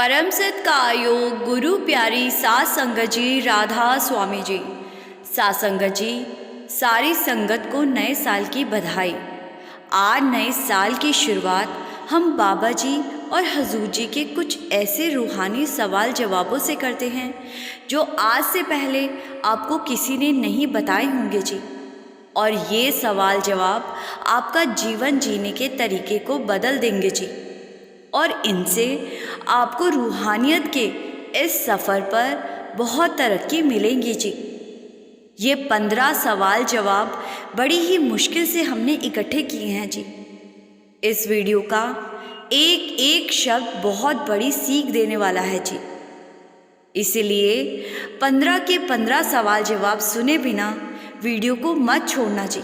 परम सत्कायोग गुरु प्यारी सात संगत जी, राधा स्वामी जी। सात संगत जी, सारी संगत को नए साल की बधाई। आज नए साल की शुरुआत हम बाबा जी और हजूर जी के कुछ ऐसे रूहानी सवाल जवाबों से करते हैं जो आज से पहले आपको किसी ने नहीं बताए होंगे जी। और ये सवाल जवाब आपका जीवन जीने के तरीके को बदल देंगे जी, और इनसे आपको रूहानियत के इस सफ़र पर बहुत तरक्की मिलेंगी जी। ये 15 सवाल जवाब बड़ी ही मुश्किल से हमने इकट्ठे किए हैं जी। इस वीडियो का एक एक शब्द बहुत बड़ी सीख देने वाला है जी। इसलिए 15 के 15 सवाल जवाब सुने बिना वीडियो को मत छोड़ना जी।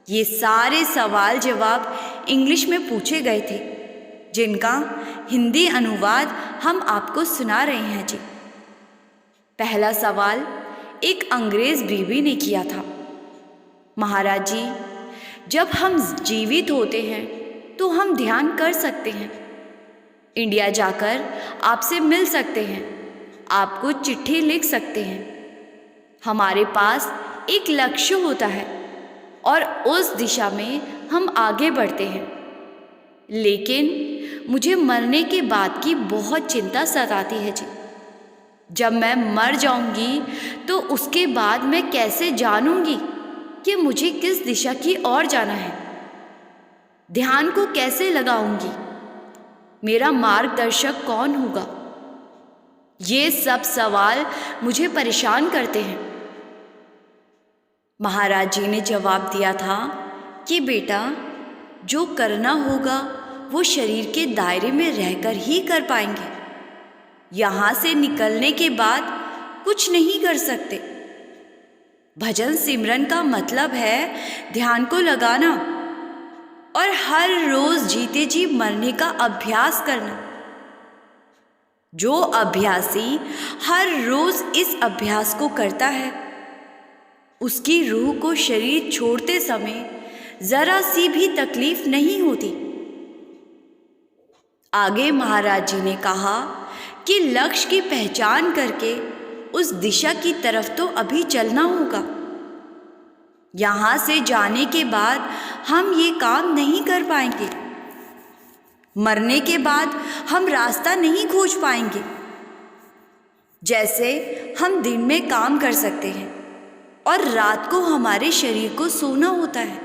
ये सारे सवाल जवाब इंग्लिश में पूछे गए थे, जिनका हिंदी अनुवाद हम आपको सुना रहे हैं जी। पहला सवाल एक अंग्रेज बीवी ने किया था। महाराज जी, जब हम जीवित होते हैं तो हम ध्यान कर सकते हैं, इंडिया जाकर आपसे मिल सकते हैं, आपको चिट्ठी लिख सकते हैं। हमारे पास एक लक्ष्य होता है और उस दिशा में हम आगे बढ़ते हैं। लेकिन मुझे मरने के बाद की बहुत चिंता सताती है जी। जब मैं मर जाऊंगी तो उसके बाद मैं कैसे जानूंगी कि मुझे किस दिशा की ओर जाना है? ध्यान को कैसे लगाऊंगी? मेरा मार्गदर्शक कौन होगा? ये सब सवाल मुझे परेशान करते हैं। महाराज जी ने जवाब दिया था कि बेटा, जो करना होगा वो शरीर के दायरे में रहकर ही कर पाएंगे। यहाँ से निकलने के बाद कुछ नहीं कर सकते। भजन सिमरन का मतलब है ध्यान को लगाना और हर रोज जीते जी मरने का अभ्यास करना। जो अभ्यासी हर रोज इस अभ्यास को करता है, उसकी रूह को शरीर छोड़ते समय जरा सी भी तकलीफ नहीं होती। आगे महाराज जी ने कहा कि लक्ष्य की पहचान करके उस दिशा की तरफ तो अभी चलना होगा। यहाँ से जाने के बाद हम ये काम नहीं कर पाएंगे। मरने के बाद हम रास्ता नहीं खोज पाएंगे। जैसे हम दिन में काम कर सकते हैं और रात को हमारे शरीर को सोना होता है,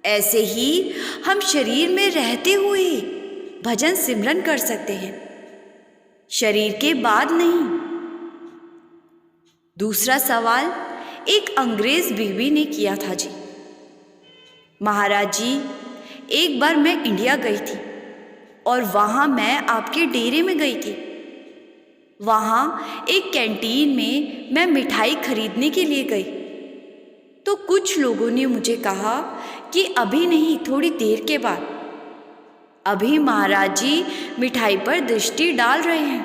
ऐसे ही हम शरीर में रहते हुए ही भजन सिमरन कर सकते हैं, शरीर के बाद नहीं। दूसरा सवाल एक अंग्रेज बीवी ने किया था जी। महाराज जी, एक बार मैं इंडिया गई थी और वहाँ मैं आपके डेरे में गई थी। वहाँ एक कैंटीन में मैं मिठाई खरीदने के लिए गई तो कुछ लोगों ने मुझे कहा कि अभी नहीं, थोड़ी देर के बाद। अभी महाराज जी मिठाई पर दृष्टि डाल रहे हैं।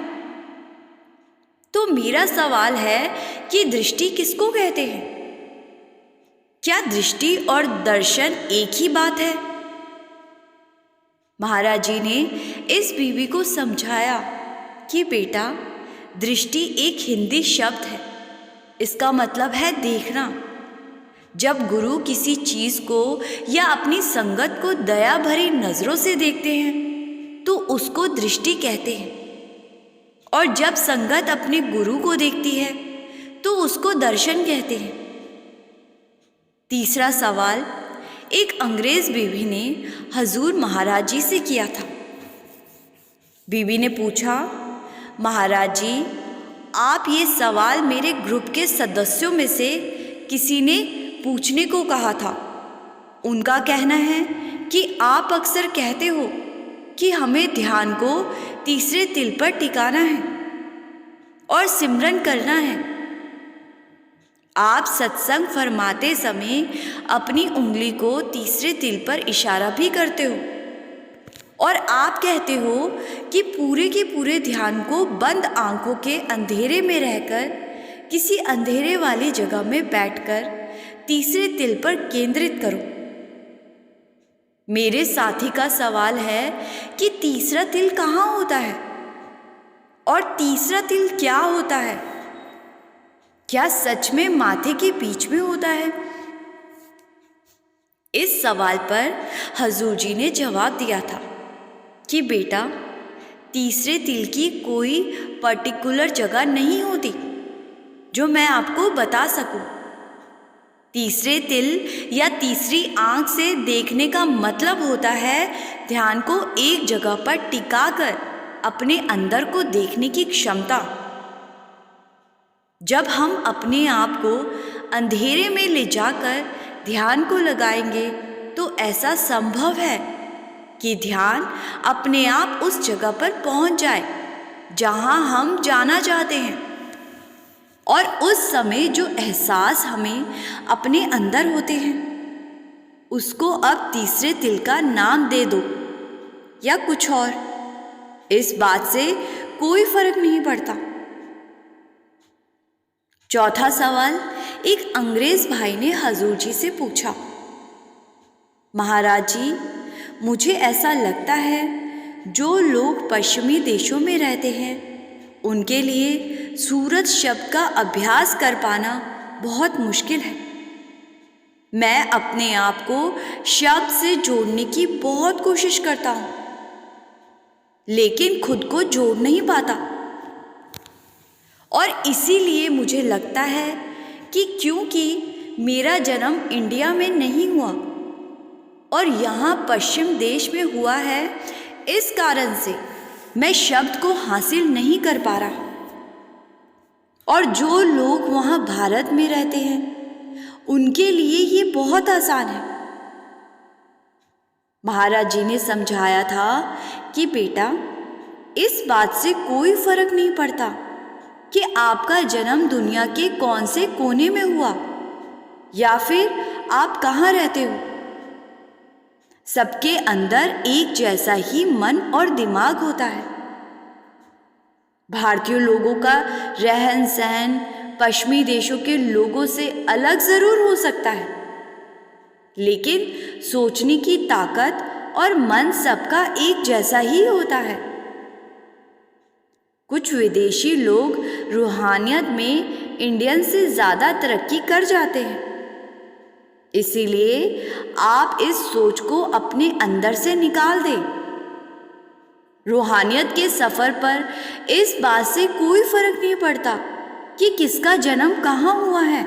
तो मेरा सवाल है कि दृष्टि किसको कहते हैं? क्या दृष्टि और दर्शन एक ही बात है? महाराज जी ने इस बीवी को समझाया कि बेटा, दृष्टि एक हिंदी शब्द है, इसका मतलब है देखना। जब गुरु किसी चीज को या अपनी संगत को दया भरी नजरों से देखते हैं तो उसको दृष्टि कहते हैं, और जब संगत अपने गुरु को देखती है तो उसको दर्शन कहते हैं। तीसरा सवाल एक अंग्रेज बीवी ने हजूर महाराज जी से किया था। बीवी ने पूछा, महाराज जी, आप ये सवाल मेरे ग्रुप के सदस्यों में से किसी ने पूछने को कहा था। उनका कहना है कि आप अक्सर कहते हो कि हमें ध्यान को तीसरे तिल पर टिकाना है और सिमरन करना है। आप सत्संग फरमाते समय अपनी उंगली को तीसरे तिल पर इशारा भी करते हो और आप कहते हो कि पूरे के पूरे ध्यान को बंद आंखों के अंधेरे में रहकर किसी अंधेरे वाली जगह में बैठकर तीसरे तिल पर केंद्रित करो। मेरे साथी का सवाल है कि तीसरा तिल कहाँ होता है? और तीसरा तिल क्या होता है? क्या सच में माथे के बीच में होता है? इस सवाल पर हजूर जी ने जवाब दिया था कि बेटा, तीसरे तिल की कोई पर्टिकुलर जगह नहीं होती जो मैं आपको बता सकूं। तीसरे तिल या तीसरी आंख से देखने का मतलब होता है ध्यान को एक जगह पर टिकाकर अपने अंदर को देखने की क्षमता। जब हम अपने आप को अंधेरे में ले जाकर ध्यान को लगाएंगे तो ऐसा संभव है कि ध्यान अपने आप उस जगह पर पहुंच जाए जहां हम जाना चाहते हैं। और उस समय जो एहसास हमें अपने अंदर होते हैं उसको अब तीसरे तिल का नाम दे दो या कुछ और, इस बात से कोई फर्क नहीं पड़ता। चौथा सवाल एक अंग्रेज भाई ने हजूर जी से पूछा, महाराज जी, मुझे ऐसा लगता है जो लोग पश्चिमी देशों में रहते हैं उनके लिए सूरज शब्द का अभ्यास कर पाना बहुत मुश्किल है। मैं अपने आप को शब्द से जोड़ने की बहुत कोशिश करता हूँ लेकिन खुद को जोड़ नहीं पाता। और इसीलिए मुझे लगता है कि क्योंकि मेरा जन्म इंडिया में नहीं हुआ और यहाँ पश्चिम देश में हुआ है, इस कारण से मैं शब्द को हासिल नहीं कर पा रहा। और जो लोग वहाँ भारत में रहते हैं उनके लिए ये बहुत आसान है। महाराज जी ने समझाया था कि बेटा, इस बात से कोई फर्क नहीं पड़ता कि आपका जन्म दुनिया के कौन से कोने में हुआ या फिर आप कहाँ रहते हो। सबके अंदर एक जैसा ही मन और दिमाग होता है। भारतीय लोगों का रहन सहन पश्चिमी देशों के लोगों से अलग जरूर हो सकता है, लेकिन सोचने की ताकत और मन सबका एक जैसा ही होता है। कुछ विदेशी लोग रूहानियत में इंडियन से ज़्यादा तरक्की कर जाते हैं, इसीलिए आप इस सोच को अपने अंदर से निकाल दें। रूहानियत के सफ़र पर इस बात से कोई फर्क नहीं पड़ता कि किसका जन्म कहाँ हुआ है।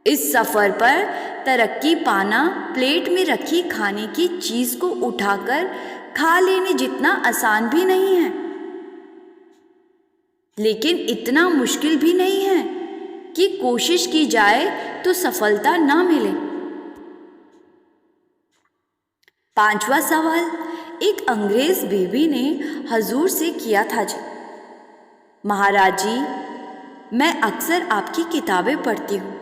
इस सफ़र पर तरक्की पाना प्लेट में रखी खाने की चीज़ को उठाकर खा लेने जितना आसान भी नहीं है, लेकिन इतना मुश्किल भी नहीं है कि कोशिश की जाए तो सफलता ना मिले। पांचवा सवाल एक अंग्रेज बीवी ने हजूर से किया था जी, महाराज जी, मैं अक्सर आपकी किताबें पढ़ती हूँ।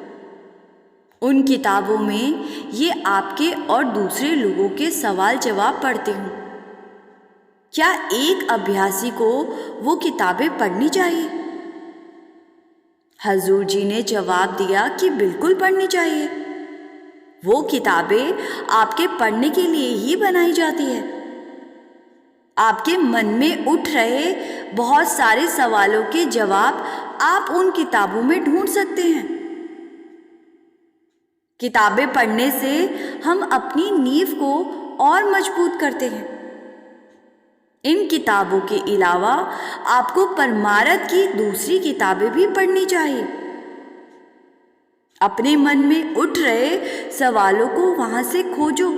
उन किताबों में ये आपके और दूसरे लोगों के सवाल जवाब पढ़ती हूँ। क्या एक अभ्यासी को वो किताबें पढ़नी चाहिए? हजूर जी ने जवाब दिया कि बिल्कुल पढ़नी चाहिए। वो किताबें आपके पढ़ने के लिए ही बनाई जाती है। आपके मन में उठ रहे बहुत सारे सवालों के जवाब आप उन किताबों में ढूंढ सकते हैं। किताबें पढ़ने से हम अपनी नींव को और मजबूत करते हैं। इन किताबों के अलावा आपको परमार्थ की दूसरी किताबें भी पढ़नी चाहिए। अपने मन में उठ रहे सवालों को वहां से खोजो।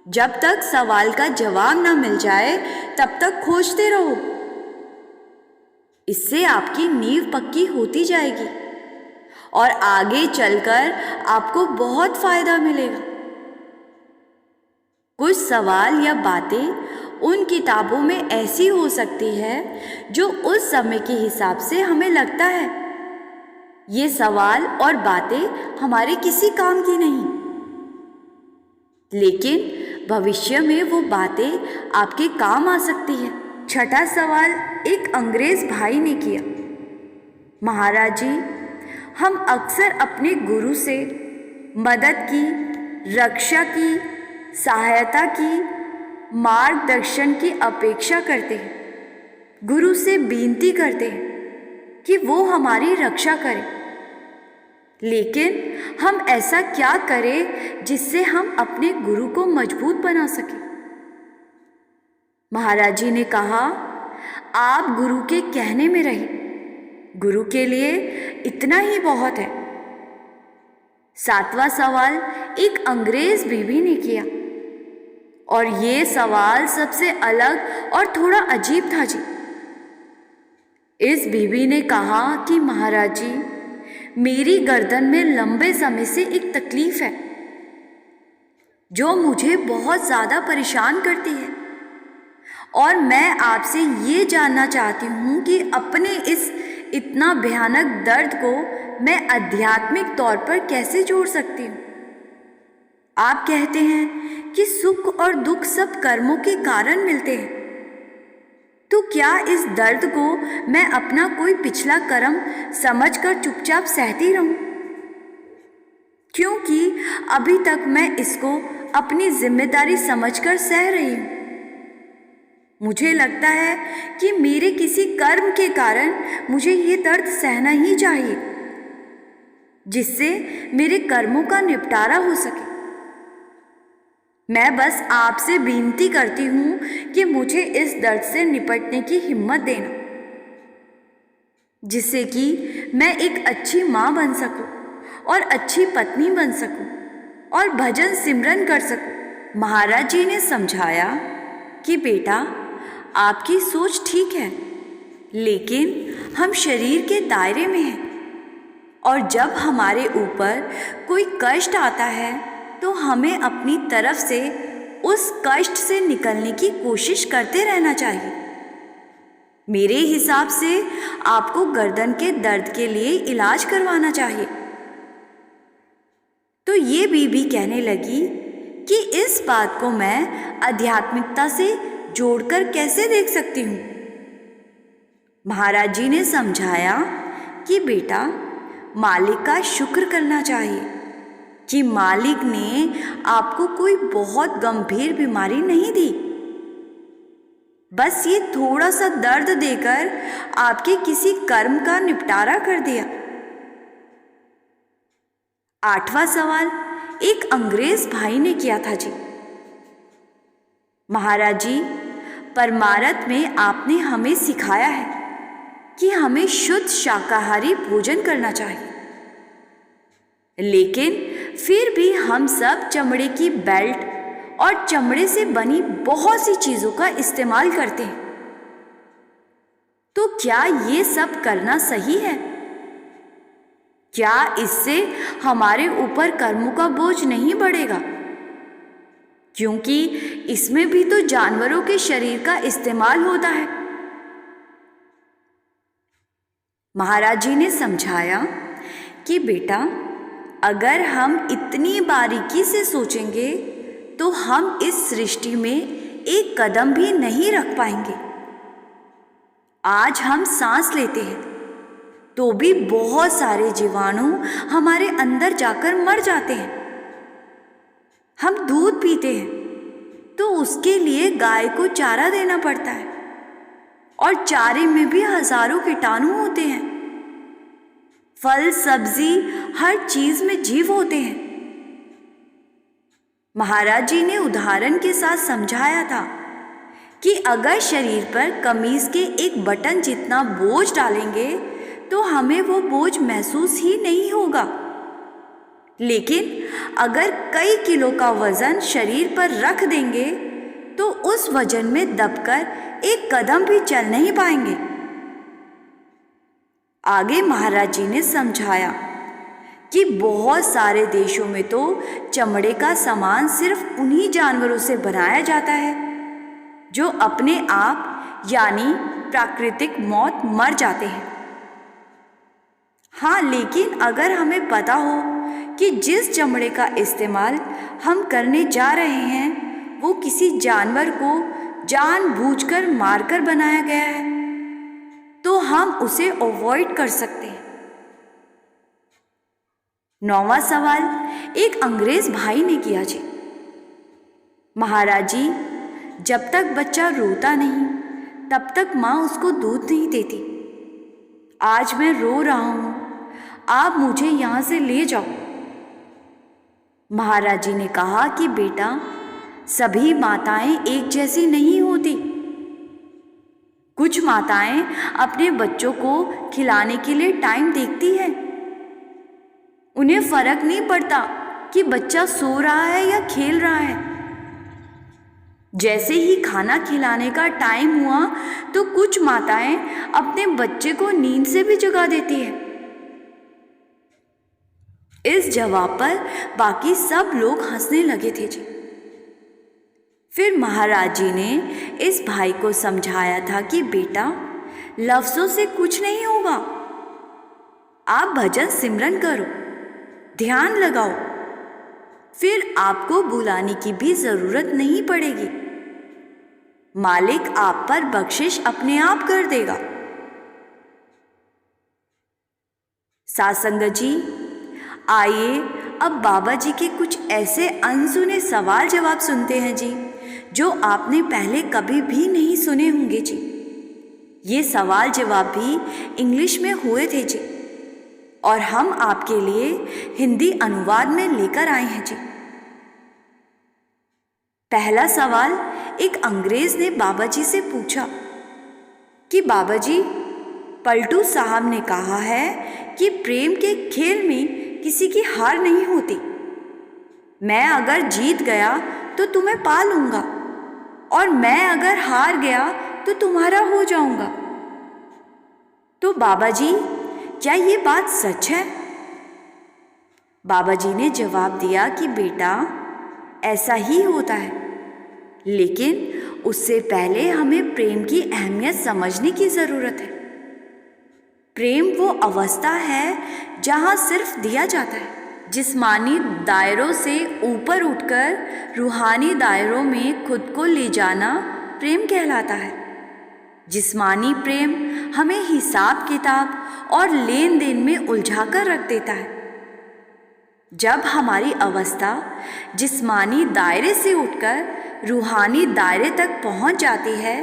जब तक सवाल का जवाब ना मिल जाए तब तक खोजते रहो। इससे आपकी नींव पक्की होती जाएगी और आगे चलकर आपको बहुत फायदा मिलेगा। कुछ सवाल या बातें उन किताबों में ऐसी हो सकती है जो उस समय के हिसाब से हमें लगता है ये सवाल और बातें हमारे किसी काम की नहीं, लेकिन भविष्य में वो बातें आपके काम आ सकती है। छठा सवाल एक अंग्रेज भाई ने किया, महाराज जी, हम अक्सर अपने गुरु से मदद की, रक्षा की, सहायता की, मार्गदर्शन की अपेक्षा करते हैं, गुरु से विनती करते हैं कि वो हमारी रक्षा करे, लेकिन हम ऐसा क्या करें जिससे हम अपने गुरु को मजबूत बना सकें। महाराज जी ने कहा, आप गुरु के कहने में रहिए, गुरु के लिए इतना ही बहुत है। 7वां सवाल एक अंग्रेज बीवी ने किया, और ये सवाल सबसे अलग और थोड़ा अजीब था जी। इस बीवी ने कहा कि महाराज जी, मेरी गर्दन में लंबे समय से एक तकलीफ है जो मुझे बहुत ज़्यादा परेशान करती है, और मैं आपसे ये जानना चाहती हूँ कि अपने इस इतना भयानक दर्द को मैं आध्यात्मिक तौर पर कैसे जोड़ सकती हूँ। आप कहते हैं कि सुख और दुख सब कर्मों के कारण मिलते हैं, तो क्या इस दर्द को मैं अपना कोई पिछला कर्म समझकर चुपचाप सहती रहूं? क्योंकि अभी तक मैं इसको अपनी जिम्मेदारी समझकर सह रही हूं। मुझे लगता है कि मेरे किसी कर्म के कारण मुझे ये दर्द सहना ही चाहिए, जिससे मेरे कर्मों का निपटारा हो सके। मैं बस आपसे विनती करती हूँ कि मुझे इस दर्द से निपटने की हिम्मत देना, जिससे कि मैं एक अच्छी माँ बन सकूँ और अच्छी पत्नी बन सकूँ और भजन सिमरन कर सकूँ। महाराज जी ने समझाया कि बेटा, आपकी सोच ठीक है, लेकिन हम शरीर के दायरे में हैं, और जब हमारे ऊपर कोई कष्ट आता है तो हमें अपनी तरफ से उस कष्ट से निकलने की कोशिश करते रहना चाहिए। मेरे हिसाब से आपको गर्दन के दर्द के लिए इलाज करवाना चाहिए। तो ये बीबी कहने लगी कि इस बात को मैं आध्यात्मिकता से जोड़कर कैसे देख सकती हूँ। महाराज जी ने समझाया कि बेटा, मालिक का शुक्र करना चाहिए कि मालिक ने आपको कोई बहुत गंभीर बीमारी नहीं दी, बस ये थोड़ा सा दर्द देकर आपके किसी कर्म का निपटारा कर दिया। 8वां सवाल एक अंग्रेज भाई ने किया था जी। महाराज जी, परमार्थ में आपने हमें सिखाया है कि हमें शुद्ध शाकाहारी भोजन करना चाहिए, लेकिन फिर भी हम सब चमड़े की बेल्ट और चमड़े से बनी बहुत सी चीज़ों का इस्तेमाल करते हैं। तो क्या ये सब करना सही है? क्या इससे हमारे ऊपर कर्मों का बोझ नहीं बढ़ेगा? क्योंकि इसमें भी तो जानवरों के शरीर का इस्तेमाल होता है। महाराज जी ने समझाया कि बेटा, अगर हम इतनी बारीकी से सोचेंगे तो हम इस सृष्टि में एक कदम भी नहीं रख पाएंगे। आज हम सांस लेते हैं तो भी बहुत सारे जीवाणु हमारे अंदर जाकर मर जाते हैं। हम दूध पीते हैं तो उसके लिए गाय को चारा देना पड़ता है, और चारे में भी हजारों कीटाणु होते हैं। फल सब्जी हर चीज में जीव होते हैं। महाराज जी ने उदाहरण के साथ समझाया था कि अगर शरीर पर कमीज के एक बटन जितना बोझ डालेंगे तो हमें वो बोझ महसूस ही नहीं होगा, लेकिन अगर कई किलो का वजन शरीर पर रख देंगे तो उस वजन में दबकर एक कदम भी चल नहीं पाएंगे। आगे महाराज जी ने समझाया कि बहुत सारे देशों में तो चमड़े का सामान सिर्फ उन्हीं जानवरों से बनाया जाता है जो अपने आप यानी प्राकृतिक मौत मर जाते हैं। हाँ, लेकिन अगर हमें पता हो कि जिस चमड़े का इस्तेमाल हम करने जा रहे हैं वो किसी जानवर को जानबूझकर मारकर बनाया गया है, तो हम उसे अवॉइड कर सकते हैं। 9वां सवाल एक अंग्रेज भाई ने किया जी। महाराज जी, जब तक बच्चा रोता नहीं तब तक माँ उसको दूध नहीं देती। आज मैं रो रहा हूँ, आप मुझे यहाँ से ले जाओ। महाराज जी ने कहा कि बेटा, सभी माताएं एक जैसी नहीं होती। कुछ माताएं अपने बच्चों को खिलाने के लिए टाइम देखती है। उन्हें फर्क नहीं पड़ता कि बच्चा सो रहा है या खेल रहा है। जैसे ही खाना खिलाने का टाइम हुआ तो कुछ माताएं अपने बच्चे को नींद से भी जगा देती है। इस जवाब पर बाकी सब लोग हंसने लगे थे जी। फिर महाराज जी ने इस भाई को समझाया था कि बेटा, लफ्ज़ों से कुछ नहीं होगा। आप भजन सिमरन करो, ध्यान लगाओ, फिर आपको बुलाने की भी ज़रूरत नहीं पड़ेगी। मालिक आप पर बख्शिश अपने आप कर देगा। साध संगत जी, आइए अब बाबा जी के कुछ ऐसे अनसुने सवाल जवाब सुनते हैं जी, जो आपने पहले कभी भी नहीं सुने होंगे जी। ये सवाल जवाब भी इंग्लिश में हुए थे जी, और हम आपके लिए हिंदी अनुवाद में लेकर आए हैं जी। पहला सवाल एक अंग्रेज ने बाबा जी से पूछा कि बाबा जी, पलटू साहब ने कहा है कि प्रेम के खेल में किसी की हार नहीं होती। मैं अगर जीत गया तो तुम्हें पा लूंगा, और मैं अगर हार गया तो तुम्हारा हो जाऊंगा। तो बाबा जी, क्या ये बात सच है? बाबा जी ने जवाब दिया कि बेटा, ऐसा ही होता है, लेकिन उससे पहले हमें प्रेम की अहमियत समझने की ज़रूरत है। प्रेम वो अवस्था है जहाँ सिर्फ दिया जाता है। जिस्मानी दायरों से ऊपर उठकर रूहानी दायरों में खुद को ले जाना प्रेम कहलाता है। जिस्मानी प्रेम हमें हिसाब किताब और लेन देन में उलझा कर रख देता है। जब हमारी अवस्था जिस्मानी दायरे से उठकर रूहानी दायरे तक पहुंच जाती है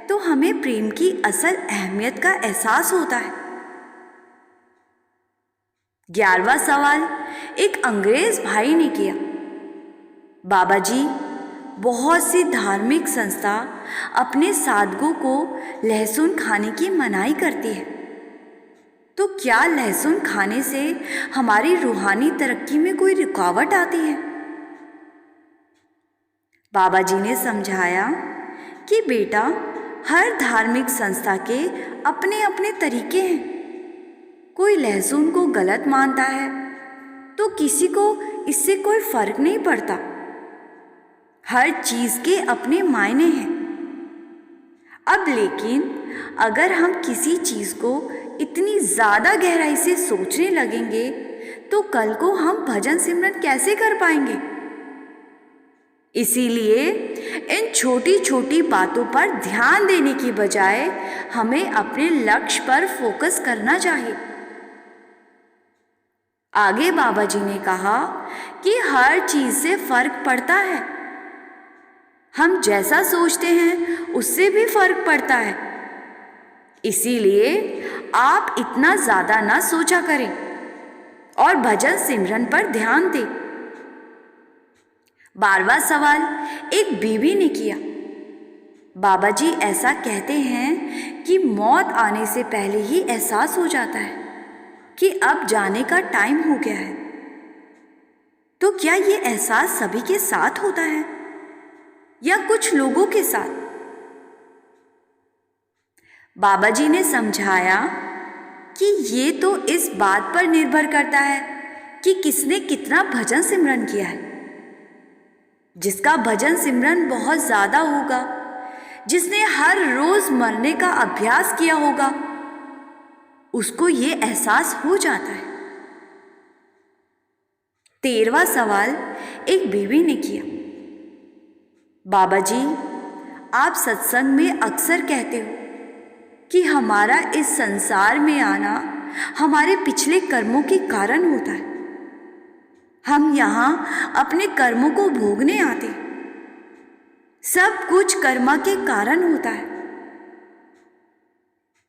तो हमें प्रेम की असल अहमियत का एहसास होता है। 11वां सवाल एक अंग्रेज भाई ने किया। बाबा जी, बहुत सी धार्मिक संस्था अपने साधकों को लहसुन खाने की मनाही करती है, तो क्या लहसुन खाने से हमारी रूहानी तरक्की में कोई रुकावट आती है? बाबा जी ने समझाया कि बेटा, हर धार्मिक संस्था के अपने अपने तरीके हैं। कोई लहसुन को गलत मानता है तो किसी को इससे कोई फर्क नहीं पड़ता। हर चीज़ के अपने मायने हैं। अब लेकिन अगर हम किसी चीज़ को इतनी ज़्यादा गहराई से सोचने लगेंगे तो कल को हम भजन सिमरन कैसे कर पाएंगे? इसीलिए इन छोटी छोटी बातों पर ध्यान देने की बजाय हमें अपने लक्ष्य पर फोकस करना चाहिए। आगे बाबा जी ने कहा कि हर चीज़ से फर्क पड़ता है। हम जैसा सोचते हैं उससे भी फर्क पड़ता है। इसीलिए आप इतना ज़्यादा ना सोचा करें और भजन सिमरन पर ध्यान दें। 12वां सवाल एक बीवी ने किया। बाबा जी ऐसा कहते हैं कि मौत आने से पहले ही एहसास हो जाता है कि अब जाने का टाइम हो गया है। तो क्या ये एहसास सभी के साथ होता है या कुछ लोगों के साथ? बाबा जी ने समझाया कि ये तो इस बात पर निर्भर करता है कि किसने कितना भजन सिमरन किया है। जिसका भजन सिमरन बहुत ज़्यादा होगा, जिसने हर रोज़ मरने का अभ्यास किया होगा, उसको ये एहसास हो जाता है। 13वां सवाल एक बीवी ने किया। बाबा जी, आप सत्संग में अक्सर कहते हो कि हमारा इस संसार में आना हमारे पिछले कर्मों के कारण होता है। हम यहाँ अपने कर्मों को भोगने आते हैं। सब कुछ कर्मा के कारण होता है।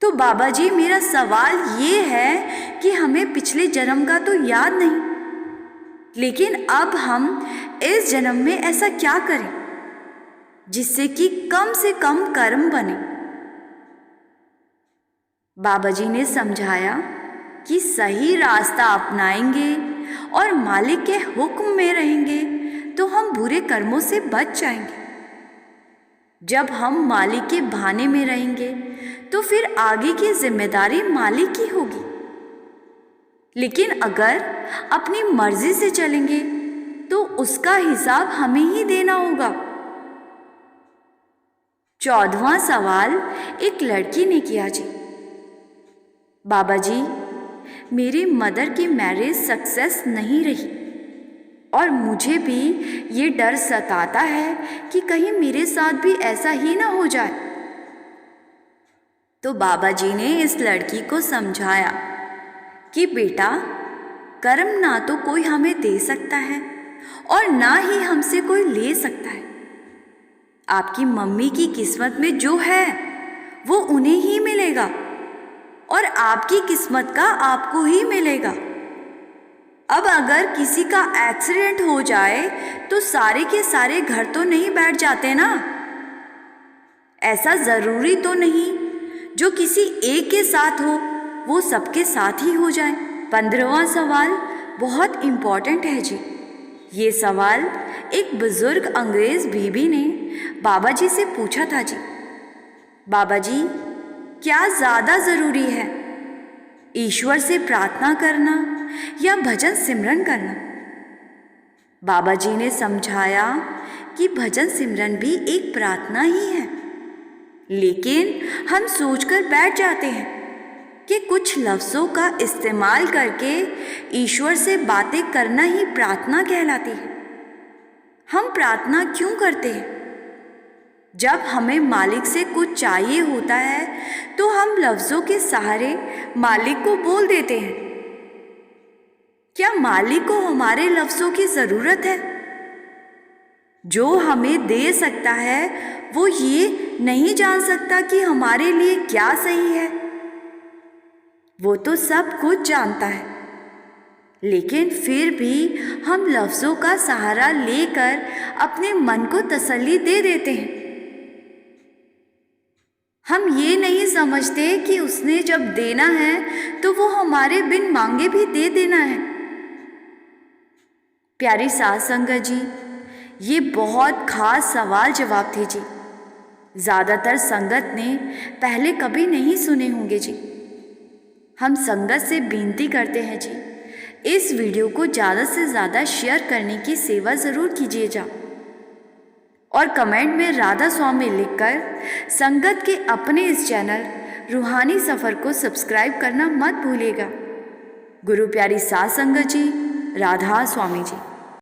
तो बाबा जी, मेरा सवाल ये है कि हमें पिछले जन्म का तो याद नहीं, लेकिन अब हम इस जन्म में ऐसा क्या करें जिससे कि कम से कम कर्म बने। बाबा जी ने समझाया कि सही रास्ता अपनाएंगे और मालिक के हुक्म में रहेंगे तो हम बुरे कर्मों से बच जाएंगे। जब हम मालिक के भाने में रहेंगे तो फिर आगे की जिम्मेदारी मालिक की होगी, लेकिन अगर अपनी मर्जी से चलेंगे तो उसका हिसाब हमें ही देना होगा। 14वां सवाल एक लड़की ने किया जी। बाबा जी, मेरी मदर की मैरिज सक्सेस नहीं रही और मुझे भी ये डर सताता है कि कहीं मेरे साथ भी ऐसा ही ना हो जाए। तो बाबा जी ने इस लड़की को समझाया कि बेटा, कर्म ना तो कोई हमें दे सकता है और ना ही हमसे कोई ले सकता है। आपकी मम्मी की किस्मत में जो है वो उन्हें ही मिलेगा और आपकी किस्मत का आपको ही मिलेगा। अब अगर किसी का एक्सीडेंट हो जाए तो सारे के सारे घर तो नहीं बैठ जाते ना। ऐसा ज़रूरी तो नहीं जो किसी एक के साथ हो वो सबके साथ ही हो जाए। 15वां सवाल बहुत इम्पॉर्टेंट है जी। ये सवाल एक बुजुर्ग अंग्रेज़ बीबी ने बाबा जी से पूछा था जी। बाबा जी, क्या ज़्यादा ज़रूरी है, ईश्वर से प्रार्थना करना या भजन सिमरन करना? बाबा जी ने समझाया कि भजन सिमरन भी एक प्रार्थना ही है, लेकिन हम सोचकर बैठ जाते हैं कि कुछ लफ्ज़ों का इस्तेमाल करके ईश्वर से बातें करना ही प्रार्थना कहलाती है। हम प्रार्थना क्यों करते हैं? जब हमें मालिक से कुछ चाहिए होता है तो हम लफ्ज़ों के सहारे मालिक को बोल देते हैं। क्या मालिक को हमारे लफ्ज़ों की ज़रूरत है? जो हमें दे सकता है वो ये नहीं जान सकता कि हमारे लिए क्या सही है। वो तो सब कुछ जानता है, लेकिन फिर भी हम लफ्ज़ों का सहारा लेकर अपने मन को तसल्ली दे देते हैं। हम ये नहीं समझते कि उसने जब देना है तो वो हमारे बिन मांगे भी दे देना है। प्यारी साध संगत जी, ये बहुत खास सवाल जवाब थे जी। ज़्यादातर संगत ने पहले कभी नहीं सुने होंगे जी। हम संगत से विनती करते हैं जी, इस वीडियो को ज़्यादा से ज़्यादा शेयर करने की सेवा ज़रूर कीजिएगा और कमेंट में राधा स्वामी लिखकर संगत के अपने इस चैनल रूहानी सफ़र को सब्सक्राइब करना मत भूलिएगा। गुरु प्यारी साध संगत जी, राधा स्वामी जी।